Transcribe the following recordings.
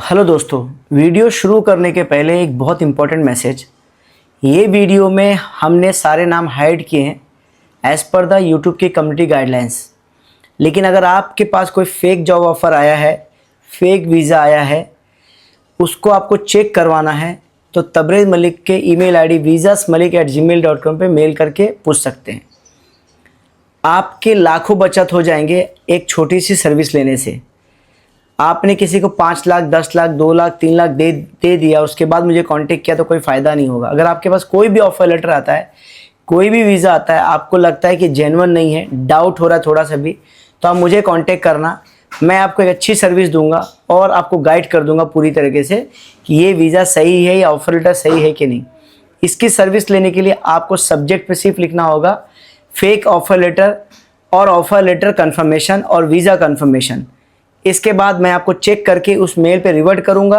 Hello दोस्तों, video शुरू करने के पहले एक बहुत इम्पोर्टेंट मैसेज। ये वीडियो में हमने सारे नाम हाइड किए हैं एज़ पर द यूट्यूब की कम्युनिटी गाइडलाइंस। लेकिन अगर आपके पास कोई फेक जॉब ऑफ़र आया है, फेक वीज़ा आया है, उसको आपको चेक करवाना है तो तबरेज़ मलिक के ईमेल आईडी visasmalik@gmail.com पे मेल करके पूछ सकते हैं। आपके लाखों बचत हो जाएंगे एक छोटी सी सर्विस लेने से। आपने किसी को 5 लाख, 10 लाख, 2 लाख, 3 लाख दे दिया, उसके बाद मुझे कांटेक्ट किया तो कोई फ़ायदा नहीं होगा। अगर आपके पास कोई भी ऑफ़र लेटर आता है, कोई भी वीज़ा आता है, आपको लगता है कि जेन्युइन नहीं है, डाउट हो रहा है थोड़ा सा भी, तो आप मुझे कांटेक्ट करना। मैं आपको एक अच्छी सर्विस दूंगा और आपको गाइड कर दूंगा पूरी तरीके से कि ये वीज़ा सही है या ऑफ़र लेटर सही है कि नहीं। इसकी सर्विस लेने के लिए आपको सब्जेक्ट पे सिर्फ लिखना होगा फेक ऑफ़र लेटर और ऑफ़र लेटर कन्फर्मेशन और वीज़ा कन्फर्मेशन। इसके बाद मैं आपको चेक करके उस मेल पे रिवर्ट करूंगा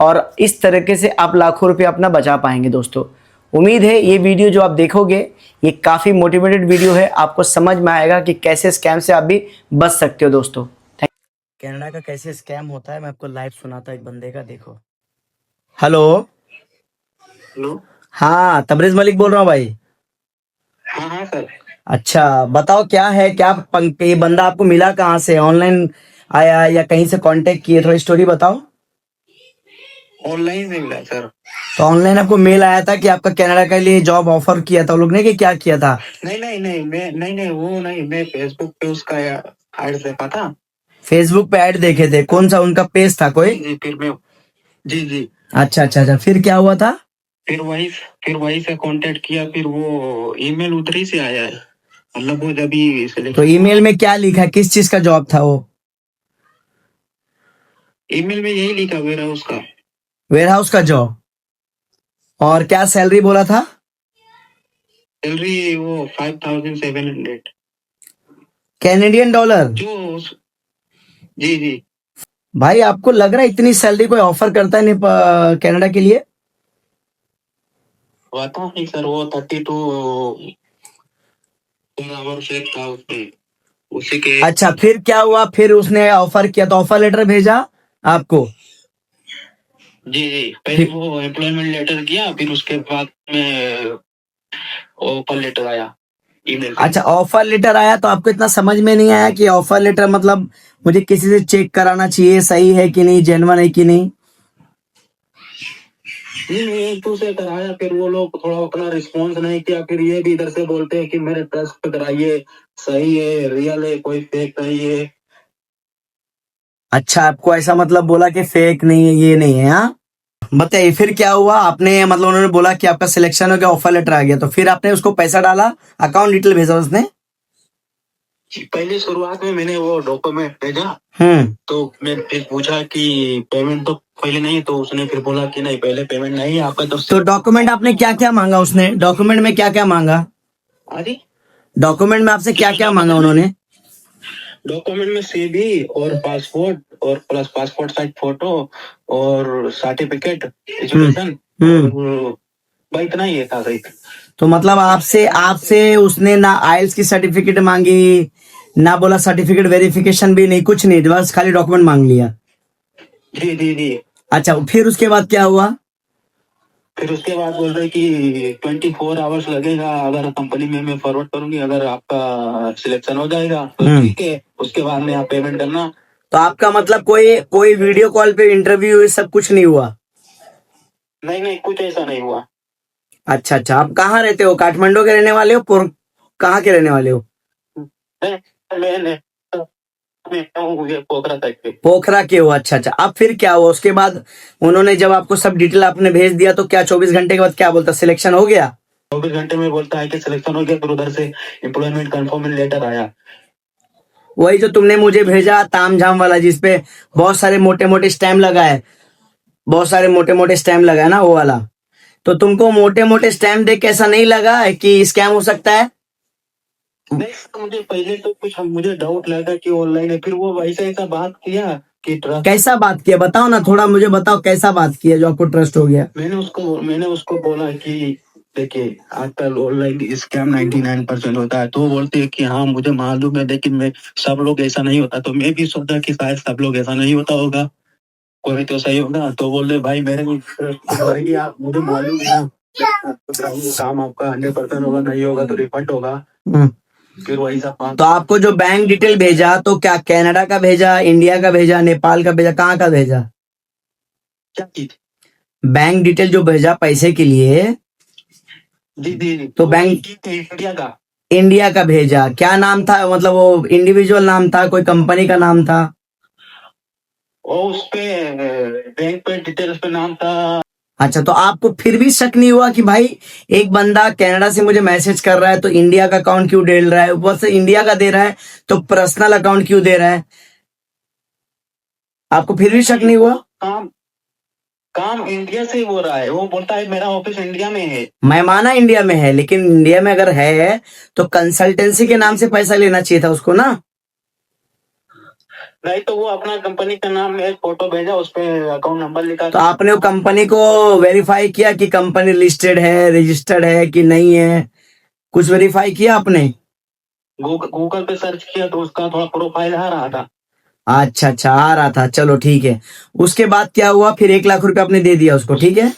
और इस तरीके से आप लाखों रुपए अपना बचा पाएंगे। दोस्तों, उम्मीद है ये वीडियो जो आप देखोगे ये काफ़ी मोटिवेटेड वीडियो है, आपको समझ में आएगा कि कैसे स्कैम से आप भी बच सकते हो। दोस्तों, कनाडा का कैसे स्कैम होता है मैं आपको लाइव सुनाता हूं एक बंदे का, देखो। हेलो। हेलो। हाँ, तबरेज मलिक बोल रहा हूँ भाई। हाँ हाँ सर। अच्छा, बताओ क्या है, क्या ये बंदा आपको मिला कहाँ से? ऑनलाइन आया या कहीं से कांटेक्ट किए? थोड़ी स्टोरी बताओ। ऑनलाइन से मिला सर। तो ऑनलाइन आपको मेल आया था कि आपका कनाडा के लिए जॉब ऑफर किया था उन लोग ने, कि क्या किया था? नहीं वो नहीं, मैं फेसबुक पे उसका ऐड देखा था। फेसबुक पे ऐड देखे थे? कौन सा उनका पेज था कोई? जी फिर मैं जी अच्छा अच्छा अच्छा, फिर क्या हुआ था? फिर वही फिर वही से कांटेक्ट किया, फिर वो ईमेल उधरी से आया है। मतलब वो जब भी तो सिलेक्शन ईमेल में क्या लिखा, किस चीज का जॉब था वो? ईमेल में यही लिखा मेरा उसका वेयर हाउस का जॉब। और क्या सैलरी बोला था? सैलरी वो 5700 कैनेडियन डॉलर। जो जी। भाई, आपको लग रहा है इतनी सैलरी कोई ऑफर करता है नहीं कनाडा के लिए? पता नहीं सर, वो 32 आवर शेक था उसमें, उसी के। अच्छा, फिर क्या हुआ? फिर उसने ऑफर किया तो ऑफर लेटर भेजा आपको? जी पहले फिर वो एम्प्लॉयमेंट लेटर किया, फिर उसके बाद में ऑफर लेटर आया ईमेल पे। अच्छा, ऑफर लेटर आया तो आपको इतना समझ में नहीं आया कि ऑफर लेटर मतलब मुझे किसी से चेक कराना चाहिए सही है कि नहीं, जेन्युइन है कि नहीं? एक दो से कराया, फिर वो लोग थोड़ा अपना रिस्पॉन्स नहीं किया, फिर ये भी इधर से बोलते हैं कि मेरे ट्रस्ट पे कराइए, सही है, रियल है, कोई फेक नहीं है। अच्छा, आपको ऐसा मतलब बोला कि फेक नहीं है, ये नहीं है? हाँ, बताइए फिर क्या हुआ? आपने मतलब उन्होंने बोला कि आपका सिलेक्शन हो गया, ऑफर लेटर आ गया, तो फिर आपने उसको पैसा डाला, अकाउंट डिटेल भेजा उसने? पहले शुरुआत में मैंने वो डॉक्यूमेंट भेजा, तो मैं फिर पूछा कि पेमेंट तो पहले नहीं, तो उसने फिर बोला कि नहीं, पहले पेमेंट नहीं है आपका। तो डॉक्यूमेंट आपने क्या क्या मांगा? उसने डॉक्यूमेंट में क्या क्या मांगा? अरे डॉक्यूमेंट में आपसे क्या क्या मांगा उन्होंने? डॉक्यूमेंट में सीवी और पासपोर्ट और प्लस पासपोर्ट साइज फोटो और सर्टिफिकेट एजुकेशन, और भाई इतना ही है था सही। तो मतलब आपसे आपसे उसने ना आइल्स की सर्टिफिकेट मांगी, ना बोला सर्टिफिकेट वेरिफिकेशन भी नहीं, कुछ नहीं, बस खाली डॉक्यूमेंट मांग लिया? जी। अच्छा, फिर उसके बाद क्या हुआ? फिर उसके बाद बोल रहे कि 24 आवर्स लगेगा, अगर कंपनी में मैं फॉरवर्ड करूंगी, अगर आपका सिलेक्शन हो जाएगा तो ठीक है, उसके बाद में आप पेमेंट करना। तो आपका मतलब कोई कोई वीडियो कॉल पे इंटरव्यू ये सब कुछ नहीं हुआ? नहीं कुछ ऐसा नहीं हुआ। अच्छा अच्छा, आप कहाँ रहते हो? काठमांडू के रहने वाले हो? कहाँ के रहने वाले हो? मैं मैंने मैं हूँ ये पोखरा साइड पे। पोखरा के हो? अच्छा अच्छा, अब फिर क्या हुआ उसके बाद? उन्होंने जब आपको सब डिटेल आपने भेज दिया तो क्या 24 घंटे के बाद क्या बोलता, सिलेक्शन हो गया? 24 घंटे में बोलता है कि सिलेक्शन हो गया, फिर उधर से एम्प्लॉयमेंट कंफर्मेशन लेटर आया। वही जो तुमने मुझे भेजा तामझाम वाला, जिसपे बहुत सारे मोटे मोटे स्टैम्प लगा है, बहुत सारे मोटे मोटे स्टैम्प लगा है ना, वो वाला? तो तुमको मोटे मोटे स्टैम्प देख के ऐसा नहीं लगा है कि स्कैम हो सकता है? नहीं सर, मुझे पहले तो कुछ मुझे डाउट लगा कि ऑनलाइन है, फिर वो ऐसा ऐसा बात किया कि ट्रस्ट। कैसा बात किया बताओ ना, थोड़ा मुझे बताओ कैसा बात किया जो आपको ट्रस्ट हो गया? मैंने उसको बोला कि देखिए आजकल ऑनलाइन स्कैम 99% होता है, तो वो बोलते हैं कि हाँ मुझे मालूम है, लेकिन मैं सब लोग ऐसा नहीं होता, तो मैं भी सोचा कि शायद सब लोग ऐसा नहीं होता होगा। कोई तो सही होगा। तो बोले भाई मेरे भाई आप मुझे मालूम है ना, काम आपका 100% होगा, नहीं होगा तो रिफंड होगा। फिर वही सब बात। तो आपको जो बैंक डिटेल भेजा तो क्या कनाडा का भेजा, इंडिया का भेजा, नेपाल का भेजा, कहाँ का भेजा? क्या चीज? बैंक डिटेल जो भेजा पैसे के लिए, जी जी जी। तो बैंक इंडिया का। इंडिया का भेजा। क्या नाम था? मतलब वो इंडिविजुअल नाम था, कोई कंपनी का नाम था? और उस पे बैंक पे डिटेल्स पे नाम था। अच्छा, तो आपको फिर भी शक नहीं हुआ कि भाई एक बंदा कनाडा से मुझे मैसेज कर रहा है तो इंडिया का अकाउंट क्यों दे रहा है, ऊपर से इंडिया का दे रहा है तो पर्सनल अकाउंट क्यों दे रहा है? आपको फिर भी शक नहीं हुआ? काम काम इंडिया से ही हो रहा है। वो बोलता है मेरा ऑफिस इंडिया में है। मैं माना इंडिया में है, लेकिन इंडिया में अगर है तो कंसल्टेंसी के नाम से पैसा लेना चाहिए था उसको ना। नहीं तो वो अपना कंपनी का नाम में फोटो भेजा, उस पे अकाउंट नंबर लिखा। तो आपने वो कंपनी को वेरीफाई किया कि कंपनी लिस्टेड है, रजिस्टर्ड है कि नहीं है? कुछ वेरीफाई किया आपने? गूगल पे सर्च किया तो उसका थोड़ा प्रोफाइल आ रहा था। अच्छा अच्छा, आ रहा था, चलो ठीक है। उसके बाद क्या हुआ? फिर 1 लाख रुपए आपने दे दिया उसको, ठीक है?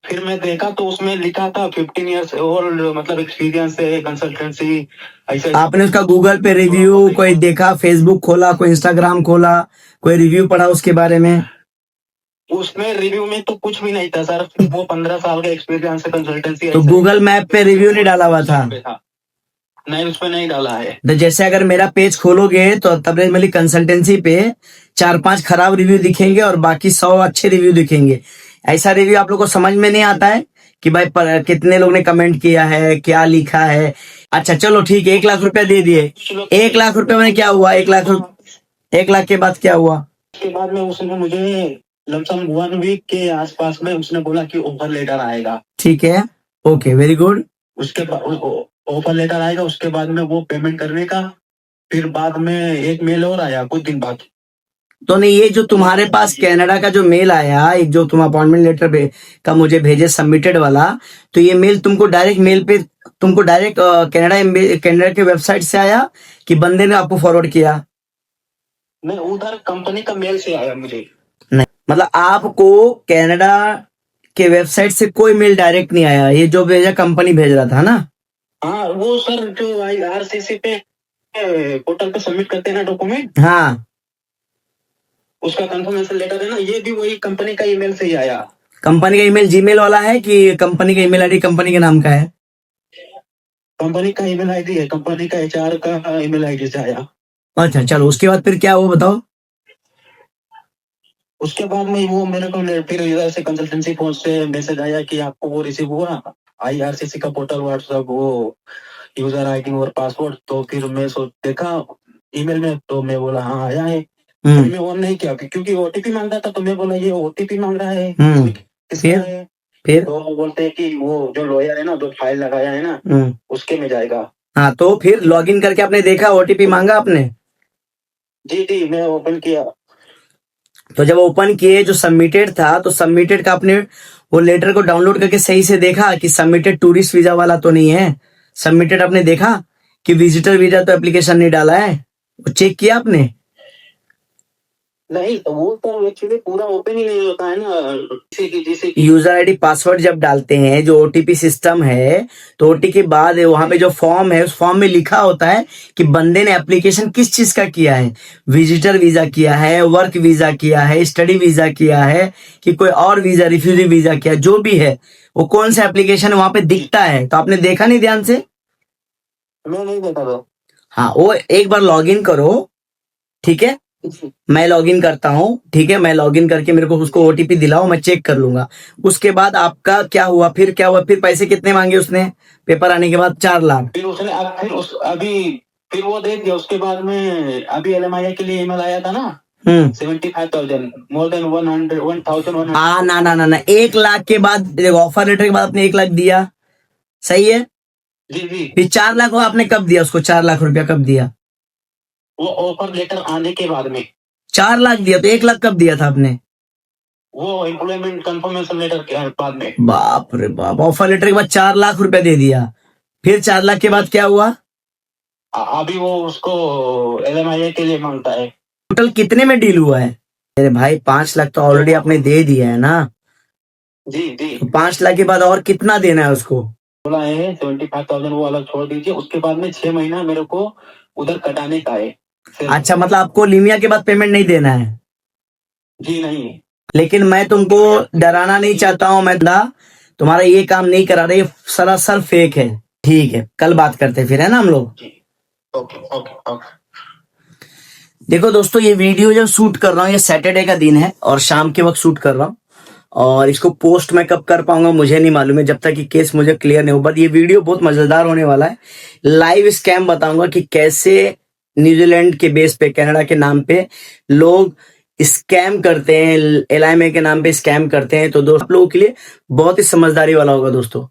फिर मैं देखा तो उसमें लिखा था 15 ईयर्स ओल्ड, मतलब एक्सपीरियंस है कंसल्टेंसी ऐसे। आपने उसका गूगल पे रिव्यू कोई देखा, फेसबुक खोला, कोई इंस्टाग्राम खोला, कोई रिव्यू पढ़ा उसके बारे में? उसमें रिव्यू में तो कुछ भी नहीं था सर। वो 15 साल का एक्सपीरियंस है कंसल्टेंसी। तो गूगल मैप पे रिव्यू नहीं डाला हुआ था? नहीं, उस पर नहीं डाला है। तो जैसे अगर मेरा पेज खोलोगे तो तबरेज मलिक कंसल्टेंसी पे 4-5 खराब रिव्यू दिखेंगे और बाकी 100 अच्छे रिव्यू दिखेंगे। ऐसा रिव्यू आप लोग को समझ में नहीं आता है कि भाई कितने लोग ने कमेंट किया है, क्या लिखा है? अच्छा चलो ठीक है, 1 लाख रुपया दे दिए। 1 लाख रुपए में क्या हुआ? 1 लाख के बाद क्या हुआ? उसके बाद में उसने मुझे लमसम 1 वीक के आसपास में उसने बोला कि ऑफर लेटर आएगा। ठीक है, ओके, वेरी गुड। उसके बाद ऑफर लेटर आएगा, उसके बाद में वो पेमेंट करने का। फिर बाद में एक मेल और आया कुछ दिन बाद। तो नहीं, ये जो तुम्हारे पास कनाडा का जो मेल आया, एक जो तुम अपॉइंटमेंट लेटर का मुझे भेजे सबमिटेड वाला, तो ये मेल तुमको डायरेक्ट मेल पे, तुमको डायरेक्ट कनाडा के वेबसाइट से आया कि बंदे ने आपको फॉरवर्ड किया? नहीं, उधर कंपनी का मेल से आया मुझे। नहीं, मतलब आपको कनाडा के वेबसाइट से कोई मेल डायरेक्ट नहीं आया, ये जो भेजा कंपनी भेज रहा था ना? हाँ, वो सर जो IRCC पे पोर्टल पे सबमिट करते हैं ना डॉक्यूमेंट, हाँ, उसका कंफर्मेशन लेटर है ना, ये भी वही कंपनी का ईमेल से ही आया। कंपनी का ईमेल जीमेल वाला है कि कंपनी का ईमेल आईडी कंपनी के नाम का है? कंपनी का ईमेल आईडी है, कंपनी का HR का ईमेल आईडी से आया। अच्छा चलो, उसके बाद फिर क्या हुआ बताओ? उसके बाद में वो मेरे को फिर इधर से कंसल्टेंसी फोन से मैसेज आया कि आपको वो रिसीव हुआ IRCC का पोर्टल, व्हाट्सएप, वो यूजर ID और पासवर्ड। तो फिर मैं देखा ईमेल में, तो मैं बोला हाँ आया है। फिर मैं ऑन नहीं किया क्योंकि OTP मांग रहा था। तो मैं बोला ये OTP मांग रहा है, किसका है? फिर तो वो बोलते हैं कि वो जो लॉयर है ना, जो फाइल लगाया है ना, उसके में जाएगा। हाँ, तो फिर लॉगिन करके आपने देखा, OTP मांगा आपने? जी जी, मैं ओपन किया। तो जब ओपन किए, जो सबमिटेड था, तो सबमिटेड का आपने वो लेटर को डाउनलोड करके सही से देखा कि सबमिटेड टूरिस्ट वीजा वाला तो नहीं है? सबमिटेड आपने देखा कि विजिटर वीजा तो एप्लीकेशन नहीं डाला है? वो चेक किया आपने? नहीं, तो वो तो एक्चुअली पूरा ओपन ही नहीं होता है ना, जैसे यूजर आईडी पासवर्ड जब डालते हैं, जो OTP सिस्टम है, तो OTP के बाद वहां पे जो फॉर्म है, उस फॉर्म में लिखा होता है कि बंदे ने एप्लीकेशन किस चीज का किया है। विजिटर वीजा किया है, वर्क वीजा किया है, स्टडी वीजा किया है, कि कोई और वीजा, रिफ्यूजी वीजा किया, जो भी है वो कौन सा एप्लीकेशन वहां पे दिखता है। तो आपने देखा नहीं ध्यान से? मैं नहीं देखा था। हाँ, वो एक बार लॉग इन करो, ठीक है? मैं लॉगिन करता हूँ, ठीक है? मैं लॉगिन करके मेरे को उसको OTP दिलाओ, मैं चेक कर लूंगा। उसके बाद आपका क्या हुआ? फिर क्या हुआ? फिर पैसे कितने मांगे उसने पेपर आने के बाद? 4 लाख? फिर उसने फिर वो दे दिया। उसके बाद में अभी LMIA के लिए ईमेल आया था ना, 75,000, मोर देन 100,000। हाँ, ना ना ना ना, 1 लाख के बाद, ऑफर लेटर के बाद आपने 1 लाख दिया, सही है? जी जी। फिर 4 लाख आपने कब दिया उसको? 4 लाख रुपया कब दिया? वो ऑफर लेटर आने के बाद में। 4 लाख दिया, तो 1 लाख कब दिया था आपने? वो एम्प्लॉयमेंट कंफर्मेशन लेटर के बाद में। बाप रे बाप, ऑफर लेटर के बाद 4 लाख रुपया दे दिया। फिर 4 लाख के बाद क्या हुआ? अभी वो उसको LMIA के लिए मांगता है। टोटल कितने में डील हुआ है? अरे भाई 5 लाख तो ऑलरेडी आपने दे दिया है ना, जी जी। तो 5 लाख के बाद और कितना देना है उसको? बोला है 75,000 वो अलग छोड़ दीजिए, उसके बाद में 6 महीना मेरे को उधर कटाने का है। अच्छा, मतलब आपको लीमिया के बाद पेमेंट नहीं देना है? जी नहीं। लेकिन मैं तुमको डराना नहीं चाहता हूँ, मैं तुम्हारा ये काम नहीं करा रही, सरासर फेक है। ठीक है, कल बात करते हैं फिर, है ना हम लोग? जी ओके ओके ओके। देखो दोस्तों, ये वीडियो जब शूट कर रहा हूँ, ये सैटरडे का दिन है और शाम के वक्त शूट कर रहा हूँ, और इसको पोस्ट मैं कब कर पाऊंगा मुझे नहीं मालूम है, जब तक कि केस मुझे क्लियर नहीं हो। बट ये वीडियो बहुत मजेदार होने वाला है। लाइव स्कैम बताऊंगा कि कैसे न्यूजीलैंड के बेस पे, कनाडा के नाम पे लोग स्कैम करते हैं, LIMA के नाम पे स्कैम करते हैं। तो दोस्त, आप लोगों के लिए बहुत ही समझदारी वाला होगा दोस्तों।